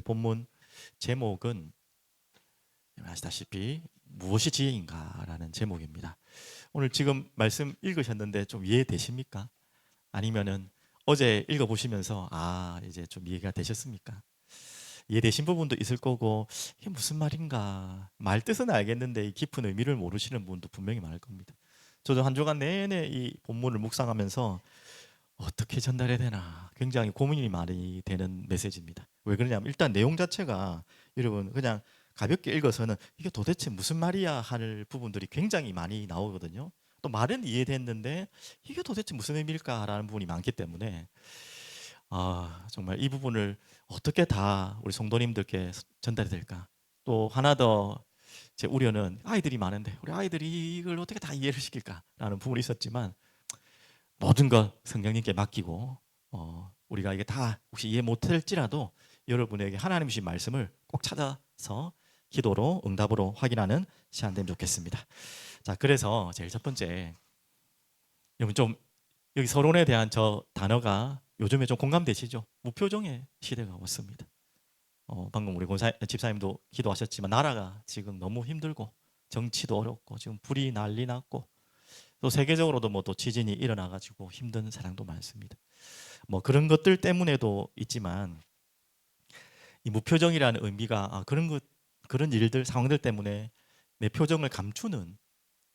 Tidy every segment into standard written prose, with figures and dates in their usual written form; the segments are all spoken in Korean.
본문 제목은 아시다시피 무엇이 지혜인가라는 제목입니다. 오늘 지금 말씀 읽으셨는데 좀 이해되십니까? 아니면은 어제 읽어보시면서 이제 좀 이해가 되셨습니까? 이해되신 부분도 있을 거고 이게 무슨 말인가 말 뜻은 알겠는데 이 깊은 의미를 모르시는 분도 분명히 많을 겁니다. 저도 한 주간 내내 이 본문을 묵상하면서 어떻게 전달해야 되나 굉장히 고민이 많이 되는 메시지입니다. 왜 그러냐면 일단 내용 자체가 여러분 그냥 가볍게 읽어서는 이게 도대체 무슨 말이야 할 부분들이 굉장히 많이 나오거든요. 또 말은 이해됐는데 이게 도대체 무슨 의미일까라는 부분이 많기 때문에 정말 이 부분을 어떻게 다 우리 성도님들께 전달이 될까. 또 하나 더 제 우려는 아이들이 많은데 우리 아이들이 이걸 어떻게 다 이해를 시킬까라는 부분이 있었지만 모든 것 성령님께 맡기고 우리가 이게 다 혹시 이해 못할지라도 여러분에게 하나님 주신 말씀을 꼭 찾아서 기도로 응답으로 확인하는 시간 되면 좋겠습니다. 자, 그래서 제일 첫 번째, 여러분 좀 여기 서론에 대한 저 단어가 요즘에 좀 공감되시죠? 무표정의 시대가 왔습니다. 방금 우리 집사님도 기도하셨지만 나라가 지금 너무 힘들고 정치도 어렵고 지금 불이 난리 났고 또 세계적으로도 뭐 또 지진이 일어나가지고 힘든 사람도 많습니다. 뭐 그런 것들 때문에도 있지만 이 무표정이라는 의미가 그런 일들 상황들 때문에 내 표정을 감추는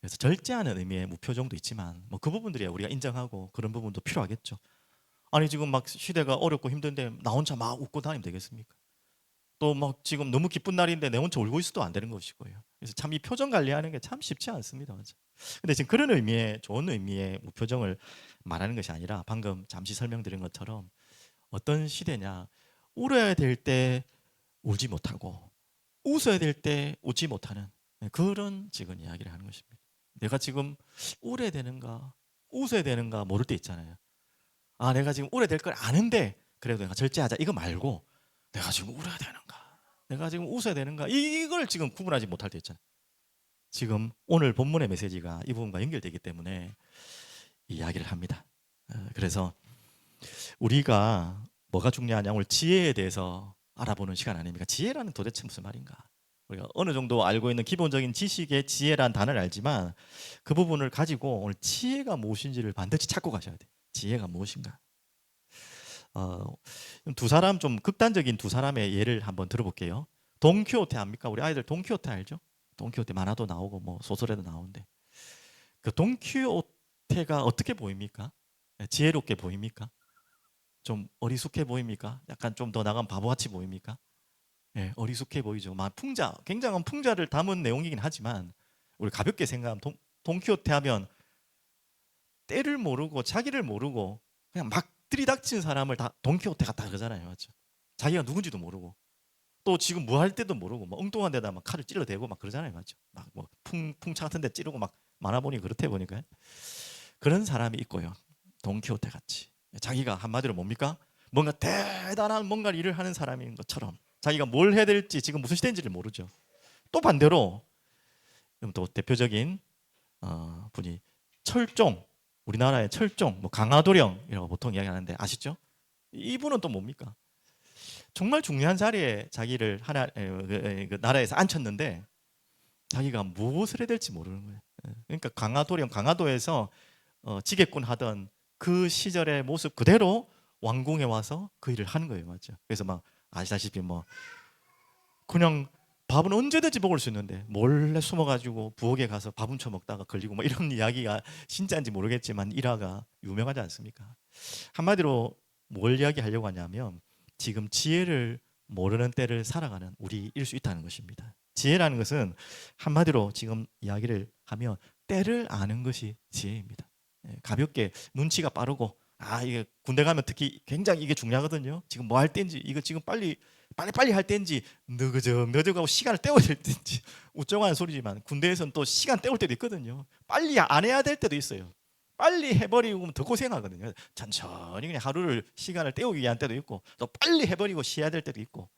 그래서 절제하는 의미의 무표정도 있지만 뭐 그 부분들이 우리가 인정하고 그런 부분도 필요하겠죠. 아니 지금 막 시대가 어렵고 힘든데 나 혼자 막 웃고 다니면 되겠습니까? 또 막 지금 너무 기쁜 날인데 내 혼자 울고 있어도 안 되는 것이고요. 그래서 참 이 표정 관리하는 게 참 쉽지 않습니다. 맞아. 근데 지금 그런 의미의 좋은 의미의 무표정을 말하는 것이 아니라 방금 잠시 설명드린 것처럼 어떤 시대냐 울어야 될 때 울지 못하고 웃어야 될 때 웃지 못하는 그런 지금 이야기를 하는 것입니다. 내가 지금 울어야 되는가 웃어야 되는가 모를 때 있잖아요. 내가 지금 울어야 될 걸 아는데 그래도 내가 절제하자 이거 말고 내가 지금 울어야 되는가 내가 지금 웃어야 되는가 이걸 지금 구분하지 못할 때 있잖아요. 지금 오늘 본문의 메시지가 이 부분과 연결되기 때문에 이야기를 합니다. 그래서 우리가 뭐가 중요하냐 오늘 지혜에 대해서 알아보는 시간 아닙니까? 지혜라는 도대체 무슨 말인가? 우리가 어느 정도 알고 있는 기본적인 지식의 지혜란 단어를 알지만 그 부분을 가지고 오늘 지혜가 무엇인지를 반드시 찾고 가셔야 돼요. 지혜가 무엇인가? 두 사람 좀 극단적인 두 사람의 예를 한번 들어볼게요. 돈키호테 압니까? 우리 아이들 돈키호테 알죠? 돈키호테 만화도 나오고 뭐 소설에도 나오는데 그 돈키호테가 어떻게 보입니까? 지혜롭게 보입니까? 좀 어리숙해 보입니까? 약간 좀 더 나간 바보같이 보입니까? 예, 어리숙해 보이죠. 굉장한 풍자를 담은 내용이긴 하지만 우리 가볍게 생각하면 돈키호테 하면 때를 모르고 자기를 모르고 그냥 막 들이닥치는 사람을 다 돈키호테 같다 그러잖아요. 맞죠? 자기가 누군지도 모르고 또 지금 뭐 할 때도 모르고 막 엉뚱한 데다 막 칼을 찔러대고 막 그러잖아요. 맞죠? 막 뭐 풍차 같은 데 찌르고 막 많아 보니 그렇대 보니까 그런 사람이 있고요. 돈키호테 같이 자기가 한마디로 뭡니까? 뭔가 대단한 뭔가 일을 하는 사람인 것처럼 자기가 뭘 해야 될지 지금 무슨 시대인지를 모르죠. 또 반대로 또 대표적인 분이 철종 우리나라의 철종 뭐 강화도령이라고 보통 이야기하는데 아시죠? 이분은 또 뭡니까? 정말 중요한 자리에 자기를 그 나라에서 앉혔는데 자기가 무엇을 해야 될지 모르는 거예요. 그러니까 강화도령 강화도에서 지게꾼 하던 그 시절의 모습 그대로 왕궁에 와서 그 일을 하는 거예요, 맞죠? 그래서 막 아시다시피 뭐 그냥 밥은 언제든지 먹을 수 있는데 몰래 숨어가지고 부엌에 가서 밥 훔쳐 먹다가 걸리고 뭐 이런 이야기가 진짜인지 모르겠지만 일화가 유명하지 않습니까? 한마디로 뭘 이야기하려고 하냐면 지금 지혜를 모르는 때를 살아가는 우리일 수 있다는 것입니다. 지혜라는 것은 한마디로 지금 이야기를 하면 때를 아는 것이 지혜입니다. 가볍게 눈치가 빠르고 이게 군대 가면 특히 굉장히 이게 중요하거든요. 지금 뭐 할 때인지 이거 지금 빨리 할 때인지 너저하고 시간을 때워야 될 때인지 우쩍하는 소리지만 군대에서는 또 시간 때울 때도 있거든요. 빨리 안 해야 될 때도 있어요. 빨리 해버리고 더 고생하거든요. 천천히 그냥 하루를 시간을 때우기 위한 때도 있고 또 빨리 해버리고 쉬어야 될 때도 있고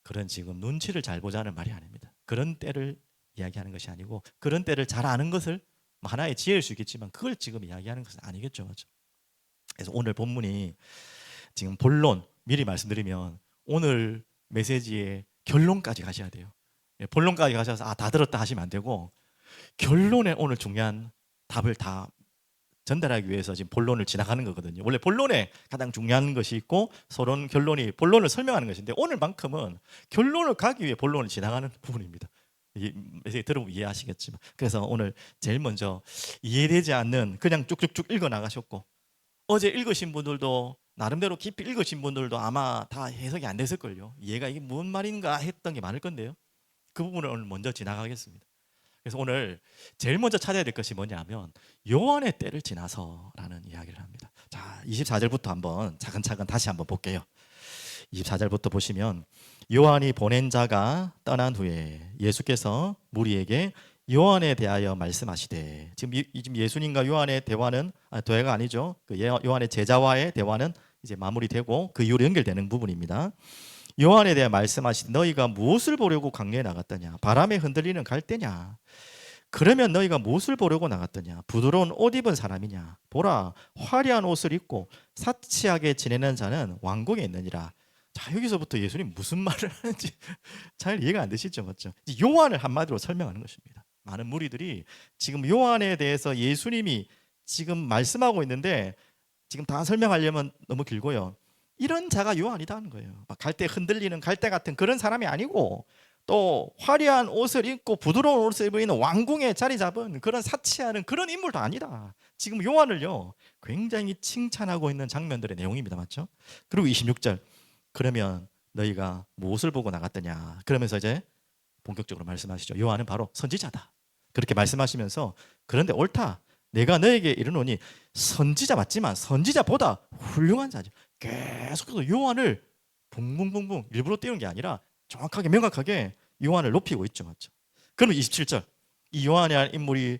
그런 지금 눈치를 잘 보자는 말이 아닙니다. 그런 때를 이야기하는 것이 아니고 그런 때를 잘 아는 것을 하나의 지혜일 수 있겠지만 그걸 지금 이야기하는 것은 아니겠죠. 그렇죠? 그래서 오늘 본문이 지금 본론 미리 말씀드리면 오늘 메시지의 결론까지 가셔야 돼요. 본론까지 가셔서 다 들었다 하시면 안 되고 결론에 오늘 중요한 답을 다 전달하기 위해서 지금 본론을 지나가는 거거든요. 원래 본론에 가장 중요한 것이 있고 서론 결론이 본론을 설명하는 것인데 오늘만큼은 결론을 가기 위해 본론을 지나가는 부분입니다. 메시지 들어보면 이해하시겠지만 그래서 오늘 제일 먼저 이해되지 않는 그냥 쭉쭉쭉 읽어 나가셨고 어제 읽으신 분들도 나름대로 깊이 읽으신 분들도 아마 다 해석이 안 됐을걸요. 이해가 이게 무슨 말인가 했던 게 많을 건데요. 그 부분을 오늘 먼저 지나가겠습니다. 그래서 오늘 제일 먼저 찾아야 될 것이 뭐냐면 요한의 때를 지나서라는 이야기를 합니다. 자, 24절부터 한번 차근차근 다시 한번 볼게요. 24절부터 보시면 요한이 보낸 자가 떠난 후에 예수께서 무리에게 요한에 대하여 말씀하시되 지금 예수님과 요한의 대화는 대화가 아니죠. 그 요한의 제자와의 대화는 이제 마무리되고 그 이후로 연결되는 부분입니다. 요한에 대해 말씀하시되 너희가 무엇을 보려고 광야에 나갔더냐 바람에 흔들리는 갈대냐 그러면 너희가 무엇을 보려고 나갔더냐 부드러운 옷 입은 사람이냐 보라 화려한 옷을 입고 사치하게 지내는 자는 왕궁에 있느니라. 자, 여기서부터 예수님 무슨 말을 하는지 잘 이해가 안 되시죠, 맞죠? 요한을 한마디로 설명하는 것입니다. 많은 무리들이 지금 요한에 대해서 예수님이 지금 말씀하고 있는데 지금 다 설명하려면 너무 길고요. 이런 자가 요한이다는 거예요. 갈대 흔들리는 갈대 같은 그런 사람이 아니고 또 화려한 옷을 입고 부드러운 옷을 입고 있는 왕궁에 자리 잡은 그런 사치하는 그런 인물도 아니다. 지금 요한을요 굉장히 칭찬하고 있는 장면들의 내용입니다, 맞죠? 그리고 26절 그러면 너희가 무엇을 보고 나갔더냐 그러면서 이제 본격적으로 말씀하시죠. 요한은 바로 선지자다. 그렇게 말씀하시면서 그런데 옳다. 내가 너에게 이르노니 선지자 맞지만 선지자보다 훌륭한 자죠. 계속해서 요한을 붕붕붕붕 일부러 띄우는 게 아니라 정확하게 명확하게 요한을 높이고 있죠, 맞죠? 그러면 27절 이 요한이라는 인물이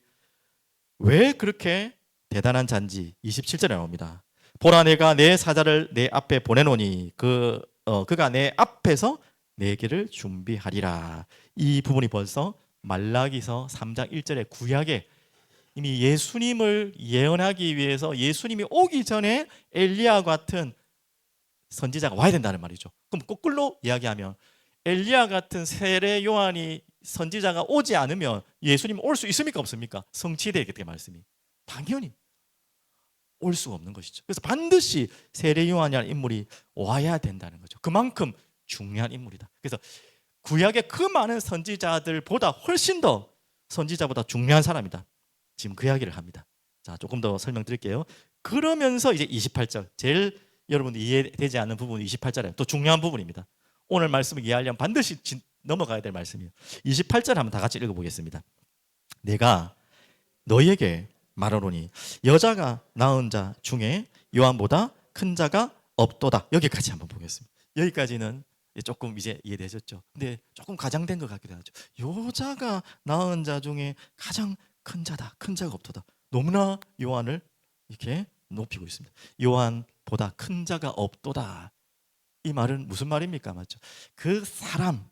왜 그렇게 대단한 자인지 27절에 나옵니다. 보라 내가 내 사자를 내 앞에 보내노니 그가 내 앞에서 내 길을 준비하리라. 이 부분이 벌써 말라기서 3장 1절의 구약에 이미 예수님을 예언하기 위해서 예수님이 오기 전에 엘리야 같은 선지자가 와야 된다는 말이죠. 그럼 거꾸로 이야기하면 엘리야 같은 세례 요한이 선지자가 오지 않으면 예수님 올 수 있습니까 없습니까? 성취되겠게 말씀이 당연히 올 수가 없는 것이죠. 그래서 반드시 세례 요한이라는 인물이 와야 된다는 거죠. 그만큼 중요한 인물이다. 그래서 구약의 그 많은 선지자들보다 훨씬 더 선지자보다 중요한 사람이다. 지금 그 이야기를 합니다. 자, 조금 더 설명드릴게요. 그러면서 이제 28절 제일 여러분들 이해되지 않는 부분이 28절에 또 중요한 부분입니다. 오늘 말씀을 이해하려면 반드시 넘어가야 될 말씀이에요. 28절 한번 다 같이 읽어보겠습니다. 내가 너희에게 말하노니 여자가 낳은 자 중에 요한보다 큰 자가 없도다. 여기까지 한번 보겠습니다. 여기까지는 조금 이제 이해되셨죠? 근데 조금 과장된 것 같기도 하죠. 여자가 낳은 자 중에 가장 큰 자다. 큰 자가 없도다. 너무나 요한을 이렇게 높이고 있습니다. 요한보다 큰 자가 없도다. 이 말은 무슨 말입니까? 맞죠? 그 사람,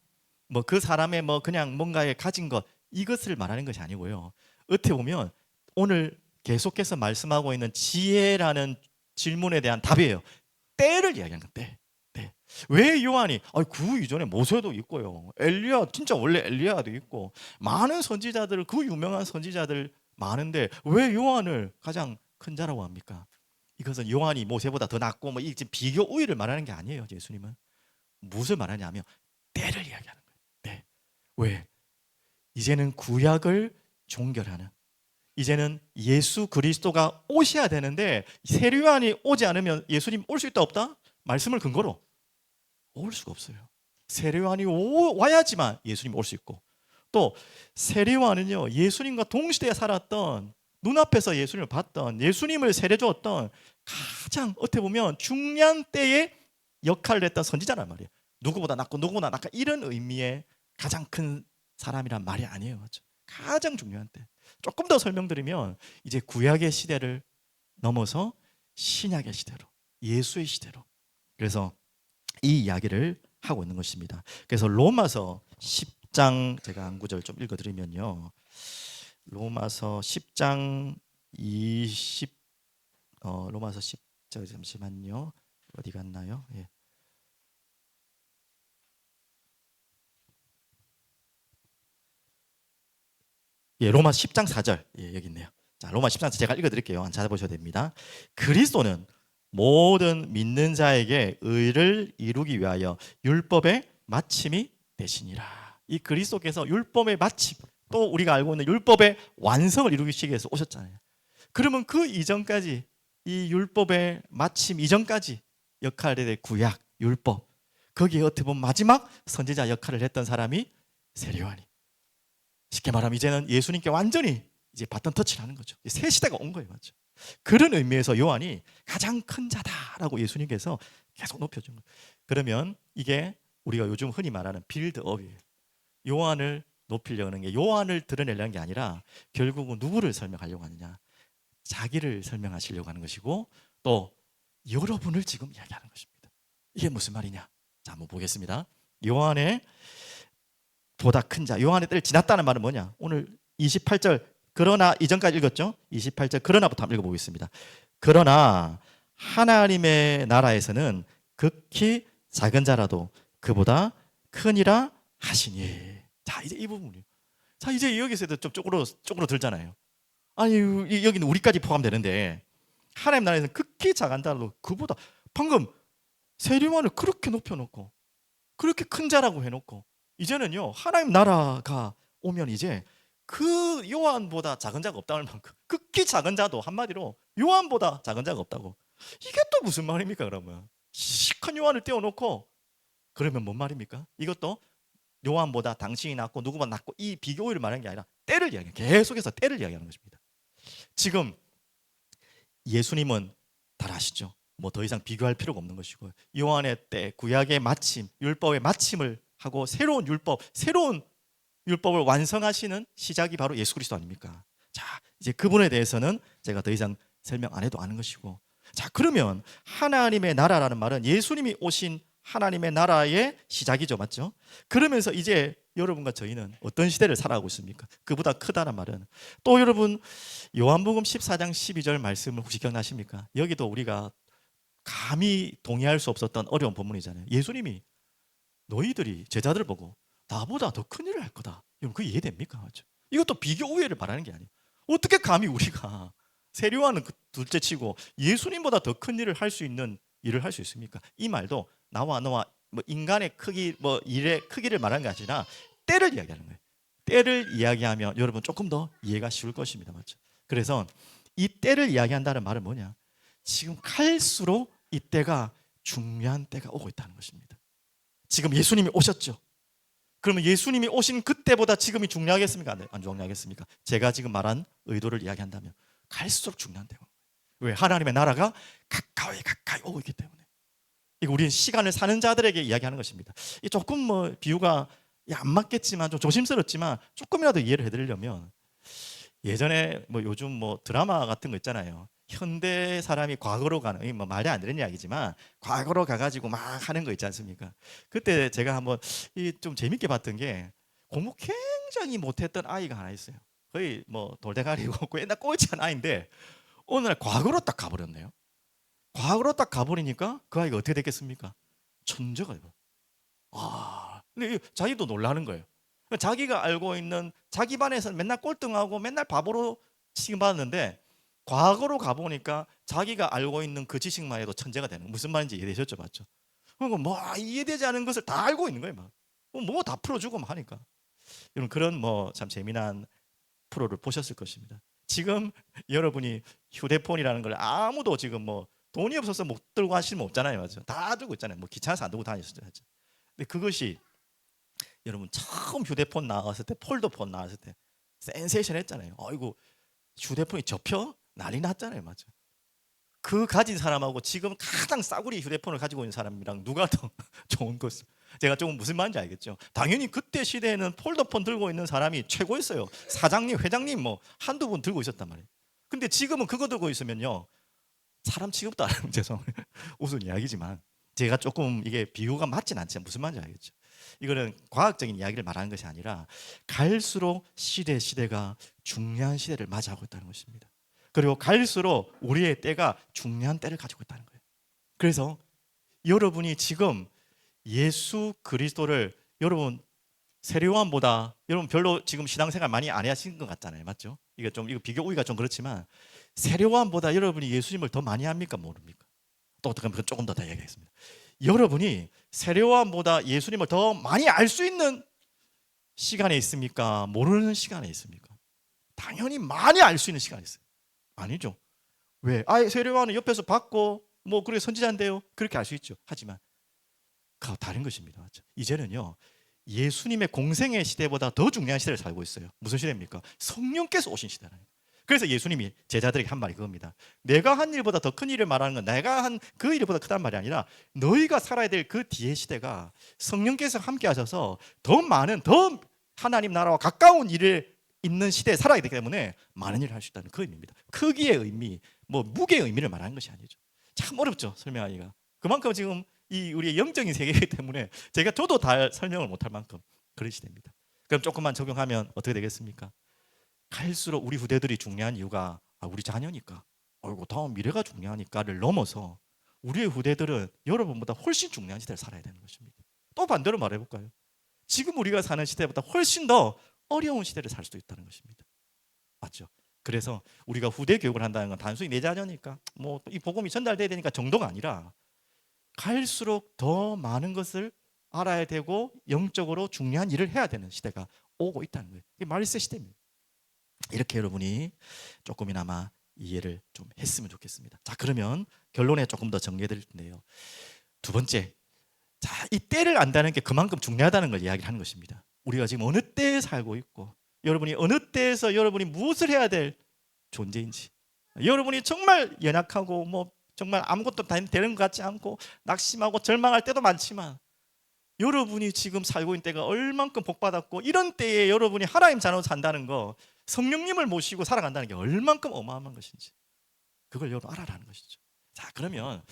그 사람의 그냥 뭔가에 가진 것 이것을 말하는 것이 아니고요. 어떻게 보면 오늘 계속해서 말씀하고 있는 지혜라는 질문에 대한 답이에요. 때를 이야기하는 것, 때. 왜 요한이 그 이전에 모세도 있고요. 엘리야 진짜 원래 엘리야도 있고 많은 선지자들 그 유명한 선지자들 많은데 왜 요한을 가장 큰 자라고 합니까? 이것은 요한이 모세보다 더 낫고 이 비교 우위를 말하는 게 아니에요. 예수님은 무엇을 말하냐면 때를 이야기하는 거예요. 때. 왜? 이제는 구약을 종결하는 이제는 예수 그리스도가 오셔야 되는데 세례 요한이 오지 않으면 예수님 올 수 있다 없다? 말씀을 근거로 올 수가 없어요. 세례 요한이 와야지만 예수님 올 수 있고 또 세례 요한은요 예수님과 동시대에 살았던 눈앞에서 예수님을 봤던 예수님을 세례 주었던 가장 어떻게 보면 중요한 때에 역할을 했던 선지자란 말이에요. 누구보다 낫고 누구보다 낫고 이런 의미의 가장 큰 사람이란 말이 아니에요. 맞죠? 가장 중요한 때. 조금 더 설명드리면 이제 구약의 시대를 넘어서 신약의 시대로 예수의 시대로 그래서 이 이야기를 하고 있는 것입니다. 그래서 로마서 10장 제가 한 구절 좀 읽어드리면요. 로마서 10장 20 로마서 10장 잠시만요. 어디 갔나요? 예. 예, 로마 10장 4절. 예, 여기 있네요. 자, 로마 10장 제가 읽어드릴게요. 찾아보셔야 됩니다. 그리스도는 모든 믿는 자에게 의를 이루기 위하여 율법의 마침이 되시니라. 이 그리스도께서 율법의 마침, 또 우리가 알고 있는 율법의 완성을 이루기 위해서 오셨잖아요. 그러면 그 이전까지, 이 율법의 마침 이전까지 역할에 대해 구약, 율법, 거기에 어떻게 보면 마지막 선지자 역할을 했던 사람이 세례요한이. 쉽게 말하면 이제는 예수님께 완전히 이제 바톤 터치를 하는 거죠. 새 시대가 온 거예요, 맞죠? 그런 의미에서 요한이 가장 큰 자다라고 예수님께서 계속 높여준 거예요. 그러면 이게 우리가 요즘 흔히 말하는 빌드업이에요. 요한을 높이려는 게, 요한을 드러내려는 게 아니라 결국은 누구를 설명하려고 하느냐, 자기를 설명하시려고 하는 것이고, 또 여러분을 지금 이야기하는 것입니다. 이게 무슨 말이냐? 자, 한번 보겠습니다. 요한의 보다 큰 자, 요한의 때를 지났다는 말은 뭐냐? 오늘 28절, 그러나 이전까지 읽었죠? 28절 그러나부터 한번 읽어보겠습니다. 그러나 하나님의 나라에서는 극히 작은 자라도 그보다 크니라 하시니. 자, 이제 이 부분이요. 자, 이제 여기서도 좀 쪽으로 들잖아요. 아니, 여기는 우리까지 포함되는데 하나님 나라에서는 극히 작은 자라도 그보다, 방금 세례요한을 그렇게 높여놓고 그렇게 큰 자라고 해놓고, 이제는요 하나님 나라가 오면 이제 그 요한보다 작은 자가 없다는 만큼, 극히 작은 자도 한마디로 요한보다 작은 자가 없다고. 이게 또 무슨 말입니까? 그러면 시큰 요한을 떼어놓고, 그러면 뭔 말입니까? 이것도 요한보다 당신이 낫고 누구보다 낫고 이 비교를 말하는 게 아니라 때를 이야기해요. 계속해서 때를 이야기하는 것입니다. 지금 예수님은 잘 아시죠? 뭐 더 이상 비교할 필요가 없는 것이고, 요한의 때 구약의 마침, 율법의 마침을 하고 새로운 율법을 완성하시는 시작이 바로 예수 그리스도 아닙니까? 자, 이제 그분에 대해서는 제가 더 이상 설명 안 해도 아는 것이고, 자, 그러면 하나님의 나라라는 말은 예수님이 오신 하나님의 나라의 시작이죠, 맞죠? 그러면서 이제 여러분과 저희는 어떤 시대를 살아가고 있습니까? 그보다 크다는 말은, 또 여러분 요한복음 14장 12절 말씀을 혹시 기억나십니까? 여기도 우리가 감히 동의할 수 없었던 어려운 본문이잖아요. 예수님이 너희들이 제자들 보고 나보다 더 큰 일을 할 거다. 여러분, 그 이해됩니까? 맞죠? 이것도 비교 우애를 말하는 게 아니에요. 어떻게 감히 우리가 세례요한은 둘째 치고 예수님보다 더 큰 일을 할 수 있는 일을 할 수 있습니까? 이 말도 나와 너와 뭐 인간의 크기, 뭐 일의 크기를 말하는 게 아니라 때를 이야기하는 거예요. 때를 이야기하면 여러분 조금 더 이해가 쉬울 것입니다, 맞죠? 그래서 이 때를 이야기한다는 말은 뭐냐? 지금 갈수록 이 때가 중요한 때가 오고 있다는 것입니다. 지금 예수님이 오셨죠. 그러면 예수님이 오신 그때보다 지금이 중요하겠습니까? 안 중요하겠습니까? 제가 지금 말한 의도를 이야기한다면 갈수록 중요한 때가. 왜? 하나님의 나라가 가까이 오고 있기 때문에. 이거 우리는 시간을 사는 자들에게 이야기하는 것입니다. 이 조금 뭐 비유가 안 맞겠지만 좀 조심스럽지만 조금이라도 이해를 해드리려면, 예전에 뭐 요즘 뭐 드라마 같은 거 있잖아요. 현대 사람이 과거로 가는, 뭐 말이 안 되는 이야기지만 과거로 가가지고 막 하는 거 있지 않습니까? 그때 제가 한번 좀 재밌게 봤던 게, 공부 굉장히 못했던 아이가 하나 있어요. 거의 뭐 돌대가리고 옛날 꼴찌한 아이인데 어느 날 과거로 딱 가버렸네요. 과거로 딱 가버리니까 그 아이가 어떻게 됐겠습니까? 천재가 돼요. 근데 자기도 놀라는 거예요. 자기가 알고 있는, 자기 반에서 맨날 꼴등하고 맨날 바보로 취급받았는데 과거로 가보니까 자기가 알고 있는 그 지식만 해도 천재가 되는, 무슨 말인지 이해되셨죠? 맞죠? 그러니까 뭐 이해되지 않은 것을 다 알고 있는 거예요. 뭐 다 풀어주고 막 하니까. 여러분, 그런 뭐 참 재미난 프로를 보셨을 것입니다. 지금 여러분이 휴대폰이라는 걸 아무도 지금 뭐 돈이 없어서 못 들고 하시면 없잖아요, 맞죠? 다 들고 있잖아요. 뭐 귀찮아서 안 들고 다니시죠. 근데 그것이 여러분 처음 휴대폰 나왔을 때, 폴더폰 나왔을 때 센세이션 했잖아요. 아이고, 휴대폰이 접혀? 난리 났잖아요, 맞죠? 그 가진 사람하고 지금 가장 싸구리 휴대폰을 가지고 있는 사람이랑 누가 더 좋은 것을, 제가 조금 무슨 말인지 알겠죠? 당연히 그때 시대에는 폴더폰 들고 있는 사람이 최고였어요. 사장님, 회장님 뭐 한두 분 들고 있었단 말이에요. 근데 지금은 그거 들고 있으면요 사람 취급도 안 하면 죄송해요. 우스운 이야기지만 제가 조금 이게 비유가 맞진 않지만 무슨 말인지 알겠죠? 이거는 과학적인 이야기를 말하는 것이 아니라 갈수록 시대가 중요한 시대를 맞이하고 있다는 것입니다. 그리고 갈수록 우리의 때가 중요한 때를 가지고 있다는 거예요. 그래서 여러분이 지금 예수 그리스도를, 여러분 세례요한보다 여러분 별로 지금 신앙생활 많이 안 하신 것 같잖아요, 맞죠? 이거 비교우기가 좀 그렇지만 세례요한보다 여러분이 예수님을 더 많이 합니까, 모릅니까? 또 어떻게 하면 조금 더 이야기하겠습니다. 여러분이 세례요한보다 예수님을 더 많이 알 수 있는 시간에 있습니까? 모르는 시간에 있습니까? 당연히 많이 알 수 있는 시간이 있어요. 아니죠. 왜? 세례요한은 옆에서 받고 뭐 그렇게 선지자인데요. 그렇게 알 수 있죠. 하지만 그 다른 것입니다. 맞죠? 이제는요. 예수님의 공생의 시대보다 더 중요한 시대를 살고 있어요. 무슨 시대입니까? 성령께서 오신 시대라는 거예요. 그래서 예수님이 제자들에게 한 말이 그겁니다. 내가 한 일보다 더 큰 일을 말하는 건 내가 한 그 일보다 크다는 말이 아니라 너희가 살아야 될 그 뒤의 시대가 성령께서 함께 하셔서 더 많은 더 하나님 나라와 가까운 일을 있는 시대에 살아야 되기 때문에 많은 일을 할 수 있다는 그 의미입니다. 크기의 의미, 뭐 무게의 의미를 말하는 것이 아니죠. 참 어렵죠, 설명하기가. 그만큼 지금 이 우리의 영적인 세계이기 때문에 저도 다 설명을 못할 만큼 그런 시대입니다. 그럼 조금만 적용하면 어떻게 되겠습니까? 갈수록 우리 후대들이 중요한 이유가 우리 자녀니까, 어이구 다음 미래가 중요하니까를 넘어서 우리의 후대들은 여러분보다 훨씬 중요한 시대를 살아야 되는 것입니다. 또 반대로 말해볼까요? 지금 우리가 사는 시대보다 훨씬 더 어려운 시대를 살 수도 있다는 것입니다. 맞죠? 그래서 우리가 후대 교육을 한다는 건 단순히 내 자녀니까 뭐 이 복음이 전달돼야 되니까 정도가 아니라 갈수록 더 많은 것을 알아야 되고 영적으로 중요한 일을 해야 되는 시대가 오고 있다는 거예요. 이게 말세 시대입니다. 이렇게 여러분이 조금이나마 이해를 좀 했으면 좋겠습니다. 자, 그러면 결론에 조금 더 정리해 드릴 텐데요. 두 번째, 자, 이 때를 안다는 게 그만큼 중요하다는 걸 이야기를 하는 것입니다. 우리가 지금 어느 때에 살고 있고 여러분이 어느 때에서 여러분이 무엇을 해야 될 존재인지, 여러분이 정말 연약하고 뭐 정말 아무것도 되는 것 같지 않고 낙심하고 절망할 때도 많지만 여러분이 지금 살고 있는 때가 얼만큼 복받았고 이런 때에 여러분이 하나님 자녀로 산다는 거, 성령님을 모시고 살아간다는 게 얼만큼 어마어마한 것인지 그걸 여러분 알아라는 것이죠. 자, 그러면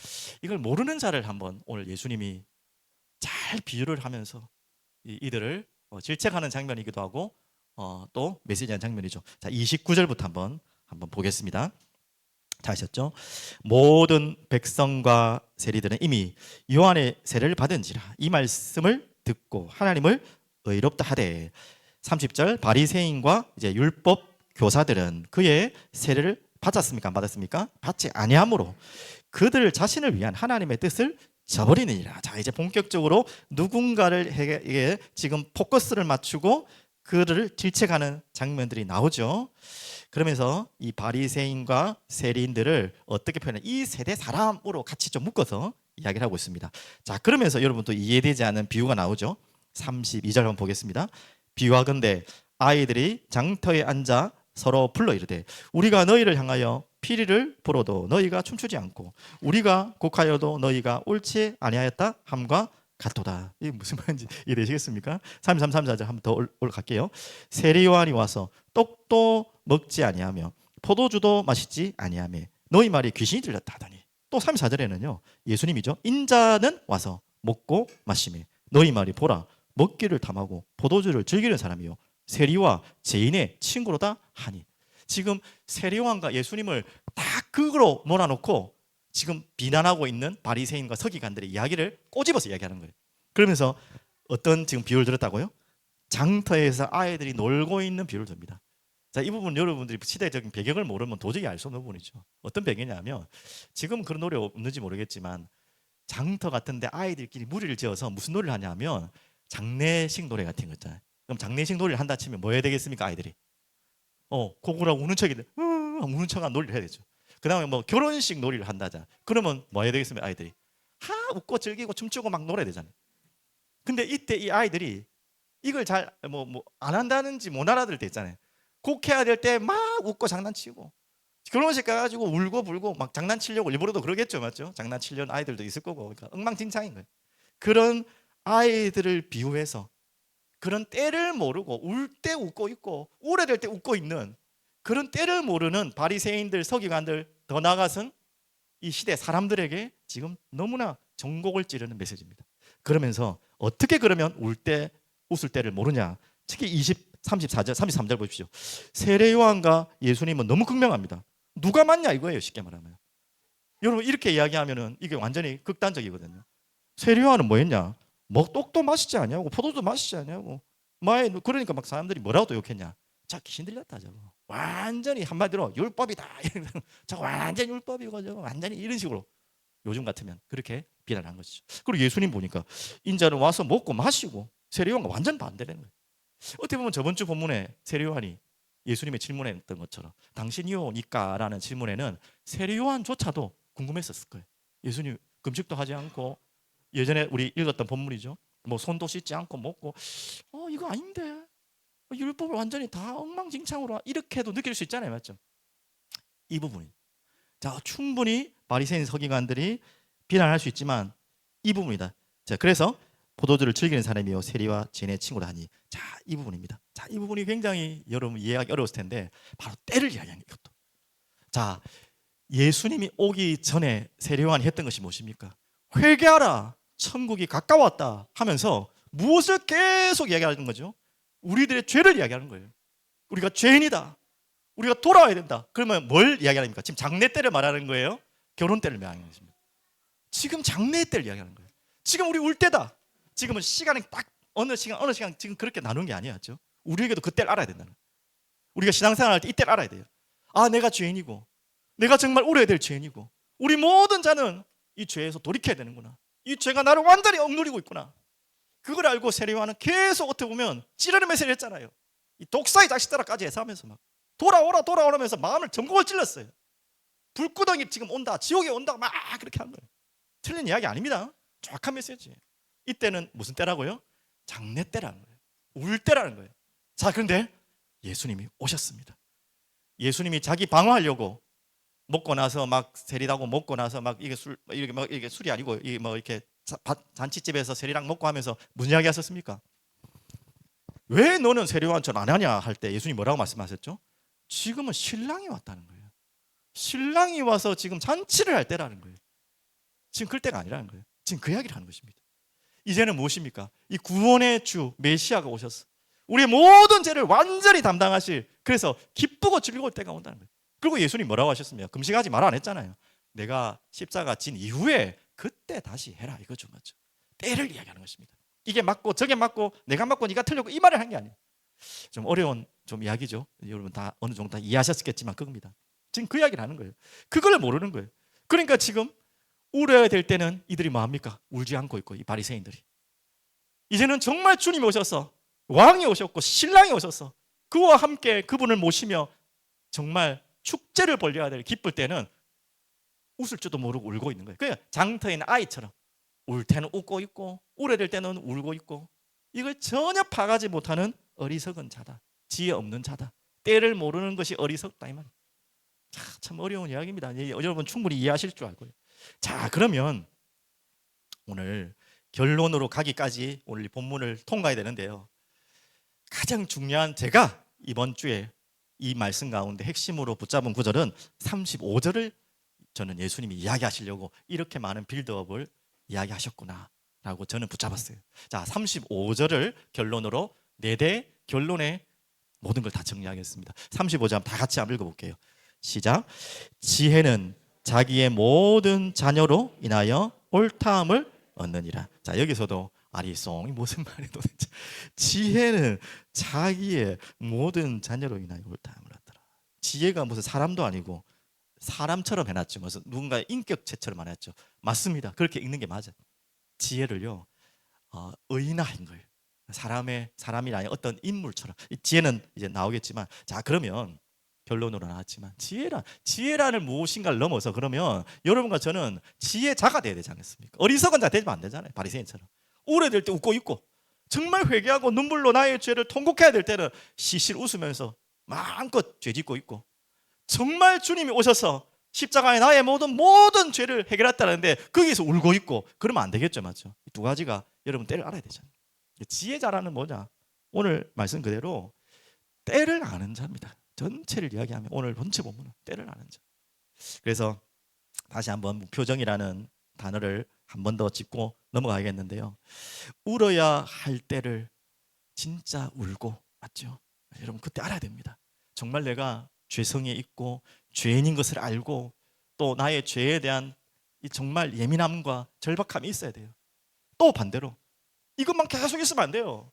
이걸 모르는 자를 한번 오늘 예수님이 잘 비유를 하면서 이들을 질책하는 장면이기도 하고 또 메시지하는 장면이죠. 자, 29절부터 한번 보겠습니다. 다 하셨죠? 모든 백성과 세리들은 이미 요한의 세례를 받은지라 이 말씀을 듣고 하나님을 의롭다 하되 30절 바리새인과 이제 율법 교사들은 그의 세례를 받았습니까? 안 받았습니까? 받지 아니하므로 그들 자신을 위한 하나님의 뜻을 저버리느니라. 자, 이제 본격적으로 누군가를 지금 포커스를 맞추고 그들을 질책하는 장면들이 나오죠. 그러면서 이 바리새인과 세리인들을 어떻게 표현해? 이 세대 사람으로 같이 좀 묶어서 이야기를 하고 있습니다. 자, 그러면서 여러분 또 이해되지 않는 비유가 나오죠. 32절 한번 보겠습니다. 비유하건대 아이들이 장터에 앉아 서로 불러 이르되 우리가 너희를 향하여 피리를 불어도 너희가 춤추지 않고 우리가 곡하여도 너희가 옳지 아니하였다 함과 같도다. 이게 무슨 말인지 이해되시겠습니까? 33, 34절 한번 더 올라갈게요. 세리 요한이 와서 떡도 먹지 아니하며 포도주도 마시지 아니하며 너희 말이 귀신이 들렸다 하더니 또 34절에는요 예수님이죠. 인자는 와서 먹고 마시며 너희 말이 보라 먹기를 탐하고 포도주를 즐기는 사람이요 세리와 죄인의 친구로다 하니. 지금 세리요한과 예수님을 다 극으로 몰아놓고 지금 비난하고 있는 바리새인과 서기관들의 이야기를 꼬집어서 이야기하는 거예요. 그러면서 어떤 지금 비유를 들었다고요? 장터에서 아이들이 놀고 있는 비유를 듭니다. 자, 이 부분 여러분들이 시대적인 배경을 모르면 도저히 알 수 없는 부분이죠. 어떤 배경이냐면 지금 그런 노래 없는지 모르겠지만 장터 같은데 아이들끼리 무리를 지어서 무슨 놀이를 하냐면 장례식 노래 같은 거 있잖아요. 그럼 장례식 놀이를 한다 치면 뭐 해야 되겠습니까? 아이들이 고구라고 우는 척이 우는 척한 놀이를 해야 되죠. 그 다음에 뭐 결혼식 놀이를 한다자 그러면 뭐 해야 되겠습니까? 아이들이 웃고 즐기고 춤추고 막 놀아야 되잖아요. 근데 이때 이 아이들이 이걸 잘 안 한다는지 못 알아들 때 있잖아요. 곡해야 될 때 막 웃고 장난치고 결혼식 가가지고 울고 불고 막 장난치려고 일부러도 그러겠죠, 맞죠? 장난치려는 아이들도 있을 거고, 그러니까 엉망진창인 거예요. 그런 아이들을 비유해서 그런 때를 모르고 울 때 웃고 있고 우려될 때 웃고 있는 그런 때를 모르는 바리새인들, 서기관들, 더 나아가선 이 시대 사람들에게 지금 너무나 전곡을 찌르는 메시지입니다. 그러면서 어떻게 그러면 울 때 웃을 때를 모르냐? 특히 34절, 33절 보십시오. 세례 요한과 예수님은 너무 극명합니다. 누가 맞냐 이거예요, 쉽게 말하면. 여러분 이렇게 이야기하면은 이게 완전히 극단적이거든요. 세례 요한은 뭐 했냐? 떡도 마시지 않냐고 포도도 마시지 않냐고 그러니까 막 사람들이 뭐라고 또 욕했냐? 자, 귀신 들렸다 저거. 완전히 한마디로 율법이다. 저거 완전 율법이고 저거 완전히 이런 식으로 요즘 같으면 그렇게 비난한 것이죠. 그리고 예수님 보니까 인자는 와서 먹고 마시고 세례요한과 완전 반대되는 거예요. 어떻게 보면 저번 주 본문에 세례요한이 예수님의 질문했던 것처럼 당신이오니까라는 질문에는 세례요한조차도 궁금했었을 거예요. 예수님 금식도 하지 않고 예전에 우리 읽었던 본문이죠. 뭐 손도 씻지 않고 먹고 이거 아닌데 율법을 완전히 다 엉망진창으로 이렇게도 느낄 수 있잖아요, 맞죠? 이 부분이 자 충분히 바리새인 서기관들이 비난할 수 있지만 이 부분이다. 자 그래서 포도주를 즐기는 사람이요 세리와 진의 친구라 하니 자이 부분입니다. 자 이 부분이 굉장히 여러분 이해하기 어려웠을 텐데 바로 때를 이야기하는 이것도. 자 예수님이 오기 전에 세례요한이 했던 것이 무엇입니까? 회개하라 천국이 가까웠다 하면서 무엇을 계속 이야기하는 거죠? 우리들의 죄를 이야기하는 거예요. 우리가 죄인이다. 우리가 돌아와야 된다. 그러면 뭘 이야기합니까? 지금 장래 때를 말하는 거예요? 결혼 때를 말하는 것입니다. 지금 장래 때를 이야기하는 거예요. 지금 우리 울 때다. 지금은 시간이 딱 어느 시간 지금 그렇게 나누는 게 아니었죠. 우리에게도 그때를 알아야 된다는 거예요. 우리가 신앙생활 할 때 이때를 알아야 돼요. 아 내가 죄인이고 내가 정말 울어야 될 죄인이고 우리 모든 자는 이 죄에서 돌이켜야 되는구나. 이 죄가 나를 완전히 억누르고 있구나. 그걸 알고 세례요한은 계속 어떻게 보면 찌르면서 했잖아요. 이 독사의 자식들아까지 해서하면서 막 돌아오라면서 마음을 전곡을 찔렀어요. 불구덩이 지금 온다, 지옥에 온다 막 그렇게 한 거예요. 틀린 이야기 아닙니다. 정확한 메시지. 이때는 무슨 때라고요? 장래 때라는 거예요. 울 때라는 거예요. 자 그런데 예수님이 오셨습니다. 예수님이 자기 방어하려고 먹고 나서 막 세리다고 먹고 나서 막 이게 이게 술이 아니고 이게 뭐 이렇게 잔치집에서 세리랑 먹고 하면서 무슨 이야기 하셨습니까? 왜 너는 세례요한처럼 안 하냐 할 때 예수님 뭐라고 말씀하셨죠? 지금은 신랑이 왔다는 거예요. 신랑이 와서 지금 잔치를 할 때라는 거예요. 지금 그럴 때가 아니라는 거예요. 지금 그 이야기를 하는 것입니다. 이제는 무엇입니까? 이 구원의 주 메시아가 오셨어. 우리의 모든 죄를 완전히 담당하실 그래서 기쁘고 즐거울 때가 온다는 거예요. 그리고 예수님 뭐라고 하셨습니까? 금식하지 마라 안 했잖아요. 내가 십자가 진 이후에 그때 다시 해라 이거죠, 맞죠? 때를 이야기하는 것입니다. 이게 맞고 저게 맞고 내가 맞고 네가 틀렸고 이 말을 한 게 아니에요. 좀 어려운 좀 이야기죠. 여러분 다 어느 정도 다 이해하셨겠지만 그겁니다. 지금 그 이야기를 하는 거예요. 그걸 모르는 거예요. 그러니까 지금 울어야 될 때는 이들이 뭐 합니까? 울지 않고 있고 이 바리새인들이. 이제는 정말 주님이 오셔서 왕이 오셨고 신랑이 오셔서 그와 함께 그분을 모시며 정말 축제를 벌려야 될 기쁠 때는 웃을 줄도 모르고 울고 있는 거예요. 그냥 장터인 아이처럼 울 때는 웃고 있고 울어야 될 때는 울고 있고 이걸 전혀 파가지 못하는 어리석은 자다. 지혜 없는 자다. 때를 모르는 것이 어리석다 이 말이에요. 참 어려운 이야기입니다. 여러분 충분히 이해하실 줄 알고요. 자 그러면 오늘 결론으로 가기까지 오늘 이 본문을 통과해야 되는데요. 가장 중요한 제가 이번 주에 이 말씀 가운데 핵심으로 붙잡은 구절은 35절을 저는 예수님이 이야기하시려고 이렇게 많은 빌드업을 이야기하셨구나 라고 저는 붙잡았어요. 자 35절을 결론으로 내대 결론에 모든 걸 다 정리하겠습니다. 35절 다 같이 한번 읽어볼게요. 시작. 지혜는 자기의 모든 자녀로 인하여 옳다함을 얻느니라. 자 여기서도 아리송이 무슨 말이야 도대체. 지혜는 자기의 모든 자녀로 인하여 옳다함을 얻더라. 지혜가 무슨 사람도 아니고 사람처럼 해놨죠. 무슨 누군가의 인격체처럼 해놨죠. 맞습니다. 그렇게 읽는 게 맞아요. 지혜를요 의인화한 거예요. 사람이 아닌 어떤 인물처럼. 지혜는 이제 나오겠지만 자 그러면 결론으로 나왔지만 지혜라는 무엇인가를 넘어서 그러면 여러분과 저는 지혜자가 돼야 되지 않겠습니까? 어리석은 자 되면 안 되잖아요. 바리새인처럼 울어야 될 때 웃고 있고 정말 회개하고 눈물로 나의 죄를 통곡해야 될 때는 시실 웃으면서 마음껏 죄짓고 있고 정말 주님이 오셔서 십자가에 나의 모든 죄를 해결했다는데 거기서 울고 있고 그러면 안 되겠죠, 맞죠? 이 두 가지가 여러분 때를 알아야 되잖아요. 지혜자라는 뭐냐? 오늘 말씀 그대로 때를 아는 자입니다. 전체를 이야기하면 오늘 전체 본문은 때를 아는 자. 그래서 다시 한번 무표정이라는 단어를 한 번 더 짚고 넘어가야겠는데요. 울어야 할 때를 진짜 울고 맞죠? 여러분 그때 알아야 됩니다. 정말 내가 죄성에 있고 죄인인 것을 알고 또 나의 죄에 대한 이 정말 예민함과 절박함이 있어야 돼요. 또 반대로 이것만 계속 있으면 안 돼요.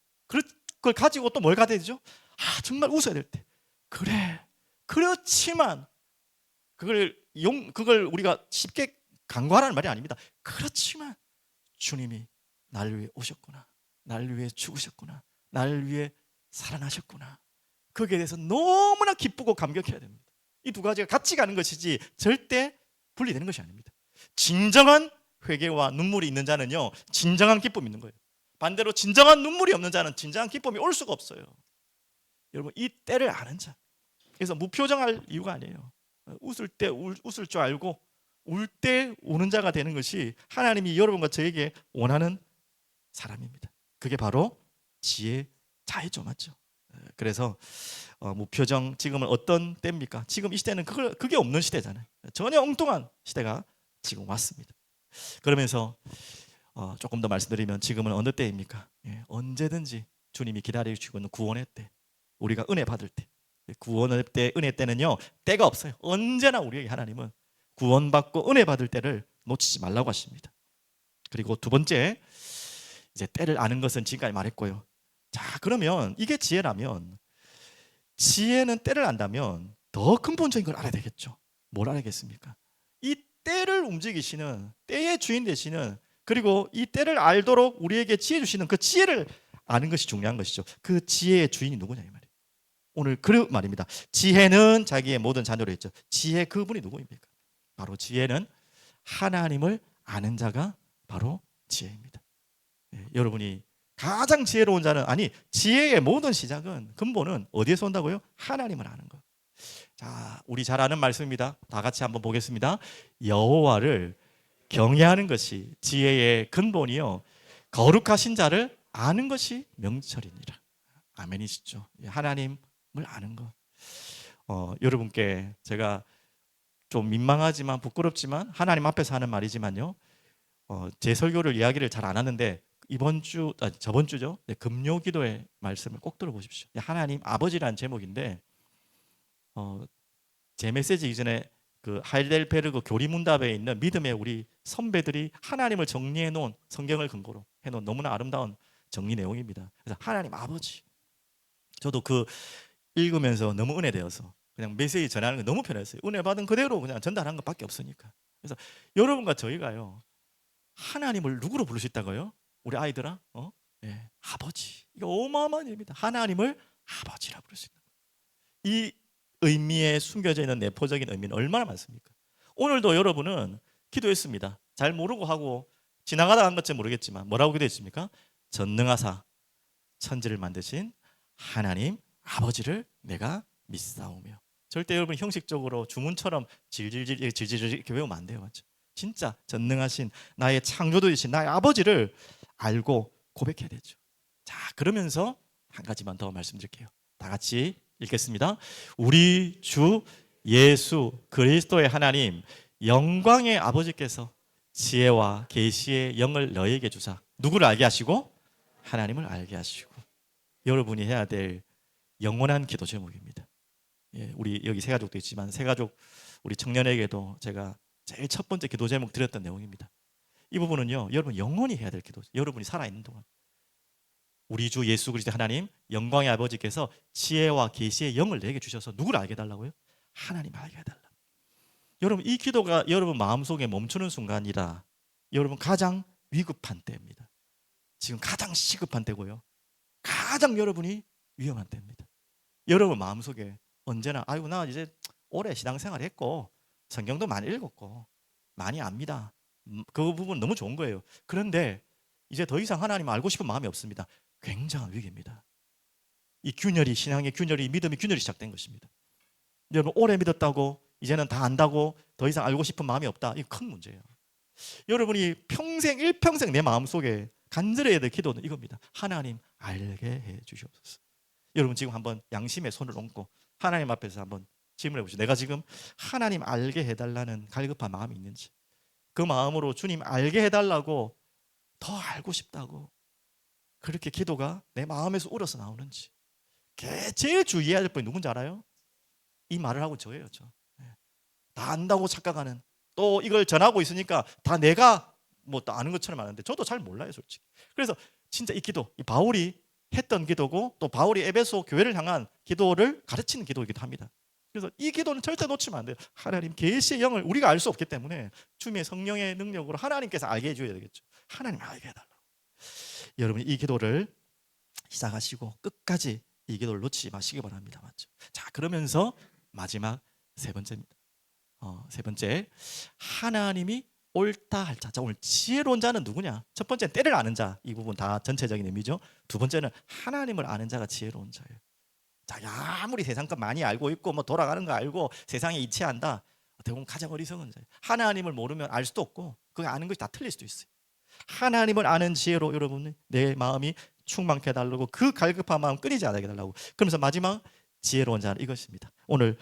그걸 가지고 또 뭘 가져야 되죠? 정말 웃어야 될 때. 그래. 그렇지만 그걸 우리가 쉽게 간과하라는 말이 아닙니다. 그렇지만 주님이 날 위해 오셨구나. 날 위해 죽으셨구나. 날 위해 살아나셨구나. 거기에 대해서 너무나 기쁘고 감격해야 됩니다. 이 두 가지가 같이 가는 것이지 절대 분리되는 것이 아닙니다. 진정한 회개와 눈물이 있는 자는요, 진정한 기쁨이 있는 거예요. 반대로 진정한 눈물이 없는 자는 진정한 기쁨이 올 수가 없어요. 여러분, 이 때를 아는 자. 그래서 무표정할 이유가 아니에요. 웃을 때 웃을 줄 알고 울 때 우는 자가 되는 것이 하나님이 여러분과 저에게 원하는 사람입니다. 그게 바로 지혜, 자애죠, 맞죠? 그래서 무표정, 지금은 어떤 때입니까? 지금 이 시대는 그게 없는 시대잖아요. 전혀 엉뚱한 시대가 지금 왔습니다. 그러면서 조금 더 말씀드리면 지금은 어느 때입니까? 언제든지 주님이 기다려주시고 있는 구원의 때, 우리가 은혜 받을 때, 구원의 때, 은혜 때는요 때가 없어요. 언제나 우리에게 하나님은 구원받고 은혜 받을 때를 놓치지 말라고 하십니다. 그리고 두 번째, 이제 때를 아는 것은 지금까지 말했고요. 자, 그러면 이게 지혜라면, 지혜는 때를 안다면 더 근본적인 걸 알아야 되겠죠. 뭘 알아야겠습니까? 이 때를 움직이시는, 때의 주인 되시는, 그리고 이 때를 알도록 우리에게 지혜 주시는 그 지혜를 아는 것이 중요한 것이죠. 그 지혜의 주인이 누구냐 이 말이에요. 오늘 그 말입니다. 지혜는 자기의 모든 자녀로 했죠. 지혜, 그분이 누구입니까? 바로 지혜는 하나님을 아는 자가 바로 지혜입니다. 여러분이 가장 지혜로운 자는, 아니, 지혜의 모든 시작은, 근본은 어디에서 온다고요? 하나님을 아는 것. 자, 우리 잘 아는 말씀입니다. 다 같이 한번 보겠습니다. 여호와를 경외하는 것이 지혜의 근본이요, 거룩하신 자를 아는 것이 명철이니라. 아멘이시죠? 하나님을 아는 것. 여러분께 제가 좀 민망하지만 부끄럽지만 하나님 앞에서 하는 말이지만요, 제 설교를 이야기를 잘 안 하는데 저번 주죠. 금요 기도의 말씀을 꼭 들어보십시오. 하나님 아버지라는 제목인데, 제 메시지 이전에 그 하이델베르그 교리문답에 있는 믿음의 우리 선배들이 하나님을 정리해 놓은, 성경을 근거로 해 놓은 너무나 아름다운 정리 내용입니다. 그래서 하나님 아버지, 저도 그 읽으면서 너무 은혜되어서 그냥 메시지 전하는 게 너무 편했어요. 은혜 받은 그대로 그냥 전달한 것밖에 없으니까. 그래서 여러분과 저희가요, 하나님을 누구로 부를 수 있다고요? 우리 아이들아, 아버지. 이거 어마어마한 일입니다. 하나님을 아버지라 부를 수 있는 거예요. 이 의미에 숨겨져 있는 내포적인 의미는 얼마나 많습니까? 오늘도 여러분은 기도했습니다. 잘 모르고 하고 지나가다 한 것쯤 모르겠지만 뭐라고 기도했습니까? 전능하사 천지를 만드신 하나님 아버지를 내가 믿사오며. 절대 여러분 형식적으로 주문처럼 질질질 이렇게 외우면 안 돼요, 맞죠? 진짜 전능하신 나의 창조주이신 나의 아버지를 알고 고백해야 되죠. 자, 그러면서 한 가지만 더 말씀드릴게요. 다 같이 읽겠습니다. 우리 주 예수 그리스도의 하나님 영광의 아버지께서 지혜와 계시의 영을 너희에게 주사. 누구를 알게 하시고? 하나님을 알게 하시고. 여러분이 해야 될 영원한 기도 제목입니다. 우리 여기 세 가족도 있지만 세 가족 우리 청년에게도 제가 제일 첫 번째 기도 제목 드렸던 내용입니다. 이 부분은요, 여러분 영원히 해야 될 기도. 여러분이 살아있는 동안 우리 주 예수 그리스도 하나님 영광의 아버지께서 지혜와 계시의 영을 내게 주셔서 누구를 알게 해달라고요? 하나님 알게 해달라. 여러분, 이 기도가 여러분 마음속에 멈추는 순간이라 여러분 가장 위급한 때입니다. 지금 가장 시급한 때고요, 가장 여러분이 위험한 때입니다. 여러분 마음속에 언제나 아이고 나 이제 오래 신앙생활 했고 성경도 많이 읽었고 많이 압니다. 그 부분 너무 좋은 거예요. 그런데 이제 더 이상 하나님 알고 싶은 마음이 없습니다. 굉장한 위기입니다. 이 균열이, 신앙의 균열이, 믿음의 균열이 시작된 것입니다. 여러분 오래 믿었다고 이제는 다 안다고 더 이상 알고 싶은 마음이 없다. 이거 큰 문제예요. 여러분이 평생 일평생 내 마음속에 간절해야 될 기도는 이겁니다. 하나님 알게 해 주시옵소서. 여러분 지금 한번 양심의 손을 얹고 하나님 앞에서 한번 질문해 보시죠. 내가 지금 하나님 알게 해달라는 갈급한 마음이 있는지, 그 마음으로 주님 알게 해달라고 더 알고 싶다고 그렇게 기도가 내 마음에서 우러서 나오는지. 제일 주의해야 될 분이 누군지 알아요? 이 말을 하고 저예요. 다 안다고 착각하는, 또 이걸 전하고 있으니까 다 내가 뭐 또 아는 것처럼 아는데 저도 잘 몰라요, 솔직히. 그래서 진짜 이 기도, 이 바울이 했던 기도고 또 바울이 에베소 교회를 향한 기도를 가르치는 기도이기도 합니다. 그래서 이 기도는 절대 놓치면 안 돼요. 하나님 계시의 영을 우리가 알 수 없기 때문에 주님의 성령의 능력으로 하나님께서 알게 해줘야 되겠죠. 하나님 알게 해달라고. 여러분이 이 기도를 시작하시고 끝까지 이 기도를 놓치지 마시기 바랍니다. 맞죠? 자, 그러면서 마지막 세 번째입니다. 세 번째, 하나님이 옳다 할 자. 자, 오늘 지혜로운 자는 누구냐? 첫 번째는 때를 아는 자. 이 부분 다 전체적인 의미죠. 두 번째는 하나님을 아는 자가 지혜로운 자예요. 자, 아무리 세상 것 많이 알고 있고 뭐 돌아가는 거 알고 세상에 이치한다. 어떻게 보면 가장 어리석은 자예요. 하나님을 모르면 알 수도 없고 그 아는 것이 다 틀릴 수도 있어요. 하나님을 아는 지혜로 여러분 내 마음이 충만케 해달라고, 그 갈급한 마음 끊이지 않게 해달라고. 그러면서 마지막 지혜로운 자는 이것입니다. 오늘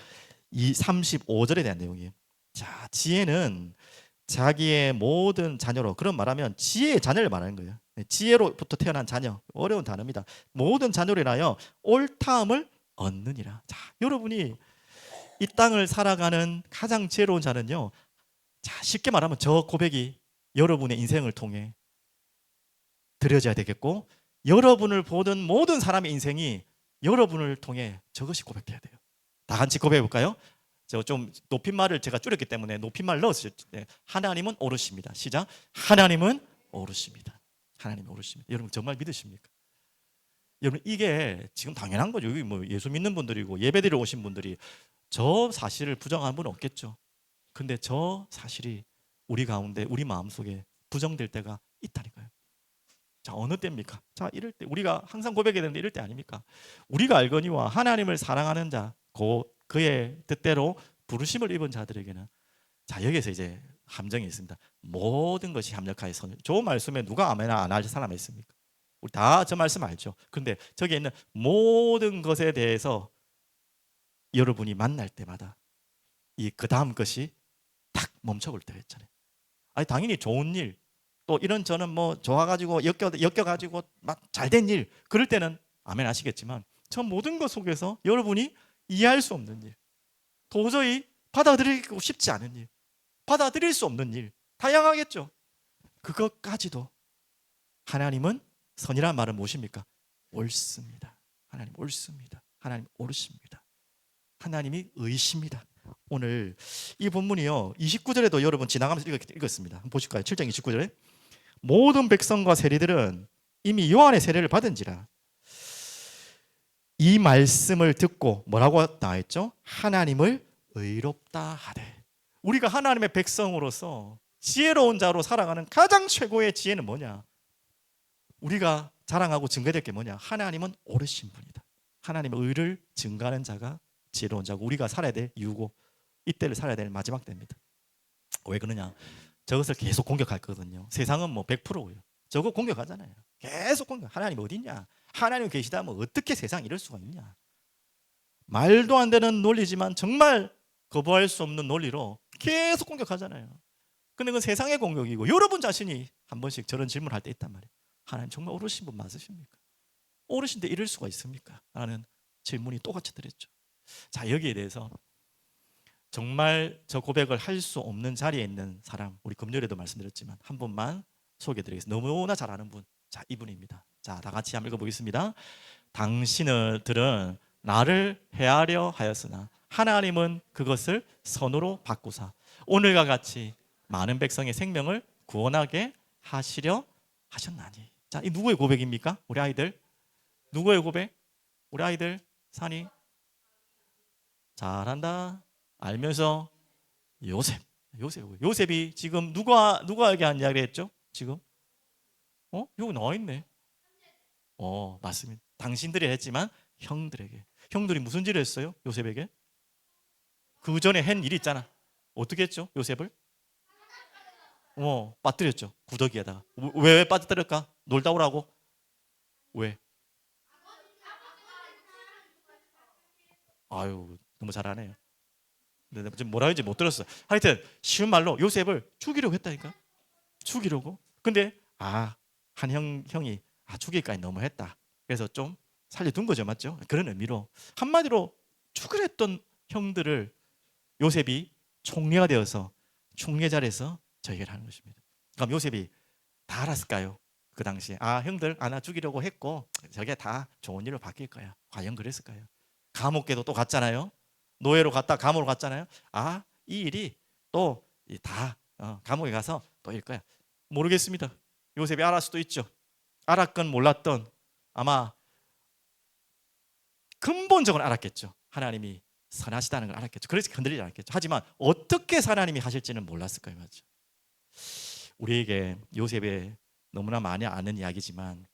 이 35절에 대한 내용이에요. 자, 지혜는 자기의 모든 자녀로, 그런 말하면 지혜의 자녀를 말하는 거예요. 지혜로부터 태어난 자녀, 어려운 단어입니다. 모든 자녀로 인하여 옳다함을 얻느니라. 자, 여러분이 이 땅을 살아가는 가장 지혜로운 자는요, 자, 쉽게 말하면 저 고백이 여러분의 인생을 통해 드려져야 되겠고, 여러분을 보는 모든 사람의 인생이 여러분을 통해 저것이 고백돼야 돼요. 다 같이 고백해 볼까요? 저 좀 높임말을 제가 줄였기 때문에 높임말 넣었을 때, 하나님은 옳으십니다. 시작. 하나님은 옳으십니다. 하나님은 옳으십니다. 여러분 정말 믿으십니까? 여러분 이게 지금 당연한 거죠. 여기 뭐 예수 믿는 분들이고 예배드리러 오신 분들이 저 사실을 부정하는 분은 없겠죠. 근데 저 사실이 우리 가운데, 우리 마음속에 부정될 때가 있다니까요. 자, 어느 때입니까? 자, 이럴 때 우리가 항상 고백해야 되는데 이럴 때 아닙니까? 우리가 알거니와 하나님을 사랑하는 자, 그의 뜻대로 부르심을 입은 자들에게는, 자, 여기서 이제 함정이 있습니다. 모든 것이 합력하여 선을. 저 말씀에 누가 아멘이나 안 할 사람이 있습니까? 우리 다 저 말씀 알죠? 근데 저기에 있는 모든 것에 대해서 여러분이 만날 때마다 이 그 다음 것이 딱 멈춰볼 때가 있잖아요. 아니, 당연히 좋은 일, 또 이런 저는 뭐 좋아가지고 엮여가지고 막 잘된 일, 그럴 때는 아멘 하시겠지만, 저 모든 것 속에서 여러분이 이해할 수 없는 일, 도저히 받아들이고 싶지 않은 일, 받아들일 수 없는 일, 다양하겠죠. 그것까지도 하나님은, 선이라는 말은 무엇입니까? 옳습니다. 하나님 옳습니다. 하나님 옳으십니다. 하나님이 의십니다. 오늘 이 본문이요, 29절에도 여러분 지나가면서 읽었습니다. 한번 보실까요? 7장 29절에 모든 백성과 세리들은 이미 요한의 세례를 받은지라 이 말씀을 듣고 뭐라고 나와있죠? 하나님을 의롭다 하되. 우리가 하나님의 백성으로서 지혜로운 자로 살아가는 가장 최고의 지혜는 뭐냐? 우리가 자랑하고 증거될 게 뭐냐? 하나님은 옳으신 분이다. 하나님의 의를 증거하는 자가 지혜로운 자고, 우리가 살아야 될 이유고, 이때를 살아야 될 마지막 때입니다. 왜 그러냐? 저것을 계속 공격할 거거든요. 세상은 뭐 100%예요. 저거 공격하잖아요. 계속 공격. 하나님 어디 있냐? 하나님 계시다면 어떻게 세상 이럴 수가 있냐? 말도 안 되는 논리지만 정말 거부할 수 없는 논리로 계속 공격하잖아요. 근데 그건 세상의 공격이고, 여러분 자신이 한 번씩 저런 질문을 할 때 있단 말이에요. 하나님 정말 옳으신 분 맞으십니까? 옳으신데 이럴 수가 있습니까? 라는 질문이 똑같이 드렸죠. 자, 여기에 대해서 정말 저 고백을 할 수 없는 자리에 있는 사람, 우리 금요일에도 말씀드렸지만 한 분만 소개해드리겠습니다. 너무나 잘 아는 분, 자, 이분입니다. 자, 다 같이 한번 읽어보겠습니다. 당신들은 나를 헤아려 하였으나 하나님은 그것을 선으로 바꾸사 오늘과 같이 많은 백성의 생명을 구원하게 하시려 하셨나니. 자, 이 누구의 고백입니까? 우리 아이들. 누구의 고백? 우리 아이들. 산이 잘한다. 알면서 요셉이 지금 누구에게 한 이야기를 했죠? 지금 여기 나와 있네. 맞습니다. 당신들이 했지만 형들에게. 형들이 무슨 일을 했어요? 요셉에게? 그 전에 한 일이 있잖아. 어떻게 했죠? 요셉을? 빠뜨렸죠. 구더기에다가. 왜 빠뜨렸까? 놀다 오라고? 왜? 아유, 너무 잘하네요. 근데 지금 뭐라 하는지 못 들었어. 하여튼 쉬운 말로 요셉을 죽이려고 했다니까. 죽이려고. 근데 한 형이 죽일까지 너무 했다. 그래서 좀 살려둔 거죠, 맞죠? 그런 의미로 한마디로 죽으려 했던 형들을 요셉이 총리가 되어서 총리 자리에서 저에게 하는 것입니다. 그럼 요셉이 다 알았을까요? 그 당시에 아 형들 하나 죽이려고 했고 저게 다 좋은 일로 바뀔 거야. 과연 그랬을까요? 감옥에도 또 갔잖아요. 노예로 갔다 감옥으로 갔잖아요. 아 이 일이 또 다 감옥에 가서 또 일 거야. 모르겠습니다. 요셉이 알았을 수도 있죠. 알았건 몰랐던 아마 근본적으로 알았겠죠. 하나님이 선하시다는 걸 알았겠죠. 그래서 건드리지 않았겠죠. 하지만 어떻게 하나님이 하실지는 몰랐을 거예요. 맞죠? 우리에게 요셉의 너무나 많이 아는 이야기지만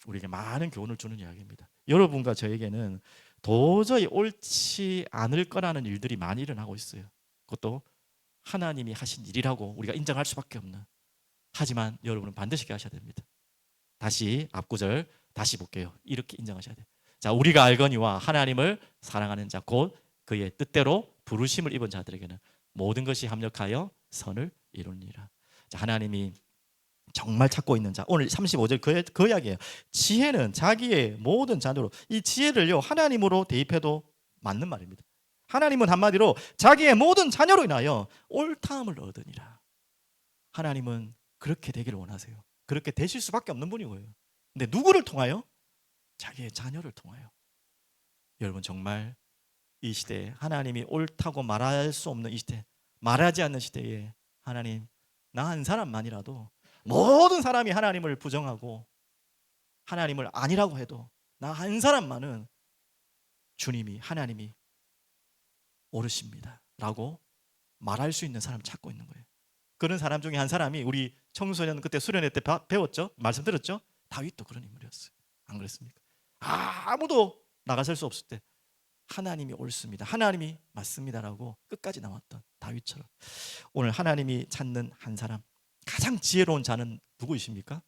우리에게 많은 교훈을 주는 이야기입니다. 여러분과 저에게는 도저히 옳지 않을 거라는 일들이 많이 일어나고 있어요. 그것도 하나님이 하신 일이라고 우리가 인정할 수밖에 없는. 하지만 여러분은 반드시 하셔야 됩니다. 다시 앞구절 다시 볼게요. 이렇게 인정하셔야 돼요. 자, 우리가 알거니와 하나님을 사랑하는 자 곧 그의 뜻대로 부르심을 입은 자들에게는 모든 것이 합력하여 선을 이루니라. 자, 하나님이 정말 찾고 있는 자. 오늘 35절 그 이야기예요. 지혜는 자기의 모든 자녀로, 이 지혜를요 하나님으로 대입해도 맞는 말입니다. 하나님은 한마디로 자기의 모든 자녀로 인하여 옳다함을 얻으니라. 하나님은 그렇게 되기를 원하세요. 그렇게 되실 수밖에 없는 분이고요. 근데 누구를 통하여? 자기의 자녀를 통하여. 여러분 정말 이 시대에 하나님이 옳다고 말할 수 없는 이 시대, 말하지 않는 시대에 하나님 나 한 사람만이라도, 모든 사람이 하나님을 부정하고 하나님을 아니라고 해도 나 한 사람만은 주님이 하나님이 옳으십니다 라고 말할 수 있는 사람을 찾고 있는 거예요. 그런 사람 중에 한 사람이 우리 청소년 그때 수련회 때 배웠죠? 말씀 들었죠? 다윗도 그런 인물이었어요. 안 그랬습니까? 아무도 나가설 수 없을 때 하나님이 옳습니다, 하나님이 맞습니다라고 끝까지 나왔던 다윗처럼 오늘 하나님이 찾는 한 사람, 가장 지혜로운 자는 누구이십니까?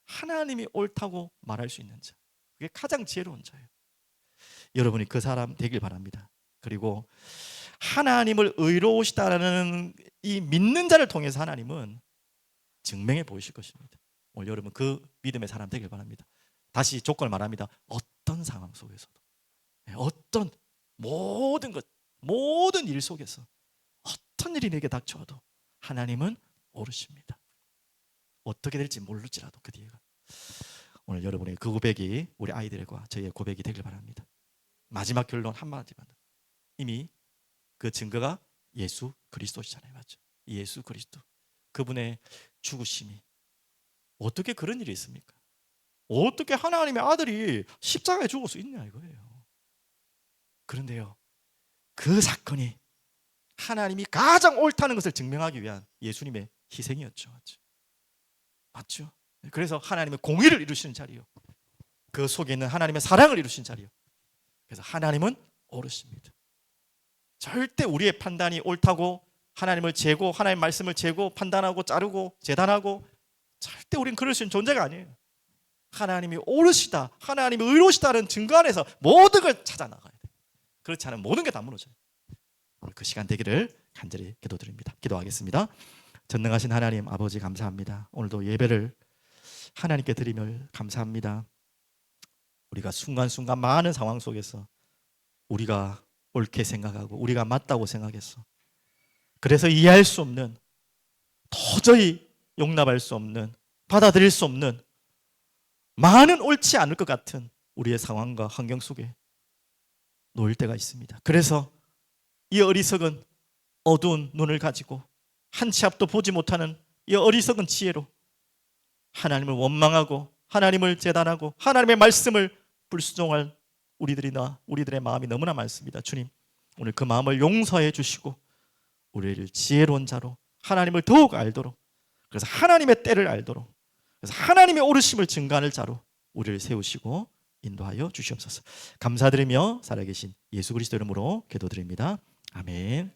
하나님이 옳다고 말할 수 있는 자, 그게 가장 지혜로운 자예요. 여러분이 그 사람 되길 바랍니다. 그리고 하나님을 의로우시다라는 이 믿는 자를 통해서 하나님은 증명해 보이실 것입니다. 오늘 여러분 그 믿음의 사람 되길 바랍니다. 다시 조건을 말합니다. 어떤 상황 속에서도, 어떤 모든 것, 모든 일 속에서 어떤 일이 내게 닥쳐와도 하나님은 옳으십니다. 어떻게 될지 모를지라도 그 뒤에가. 오늘 여러분의 그 고백이 우리 아이들과 저희의 고백이 되길 바랍니다. 마지막 결론 한마디만. 이미 그 증거가 예수 그리스도시잖아요. 맞죠? 예수 그리스도, 그분의 죽으심이. 어떻게 그런 일이 있습니까? 어떻게 하나님의 아들이 십자가에 죽을 수 있냐 이거예요. 그런데요, 그 사건이 하나님이 가장 옳다는 것을 증명하기 위한 예수님의 희생이었죠. 맞죠? 그래서 하나님의 공의를 이루시는 자리요, 그 속에 있는 하나님의 사랑을 이루신 자리요. 그래서 하나님은 옳으십니다. 절대 우리의 판단이 옳다고 하나님을 재고, 하나님의 말씀을 재고 판단하고 자르고 재단하고, 절대 우리는 그럴 수 있는 존재가 아니에요. 하나님이 옳으시다, 하나님이 의로우시다는 증거 안에서 모든 걸 찾아 나가야 돼요. 그렇지 않으면 모든 게 다 무너져요. 오늘 그 시간 되기를 간절히 기도드립니다. 기도하겠습니다. 전능하신 하나님 아버지 감사합니다. 오늘도 예배를 하나님께 드리며 감사합니다. 우리가 순간순간 많은 상황 속에서 우리가 옳게 생각하고 우리가 맞다고 생각했어. 그래서 이해할 수 없는, 도저히 용납할 수 없는, 받아들일 수 없는 많은 옳지 않을 것 같은 우리의 상황과 환경 속에 놓일 때가 있습니다. 그래서 이 어리석은 어두운 눈을 가지고 한 치 앞도 보지 못하는 이 어리석은 지혜로 하나님을 원망하고 하나님을 재단하고 하나님의 말씀을 불순종할 우리들의 마음이 너무나 많습니다. 주님, 오늘 그 마음을 용서해 주시고 우리를 지혜로운 자로, 하나님을 더욱 알도록, 그래서 하나님의 때를 알도록, 그래서 하나님의 옳으심을 증거하는 자로 우리를 세우시고 인도하여 주시옵소서. 감사드리며 살아계신 예수 그리스도 이름으로 기도드립니다. 아멘.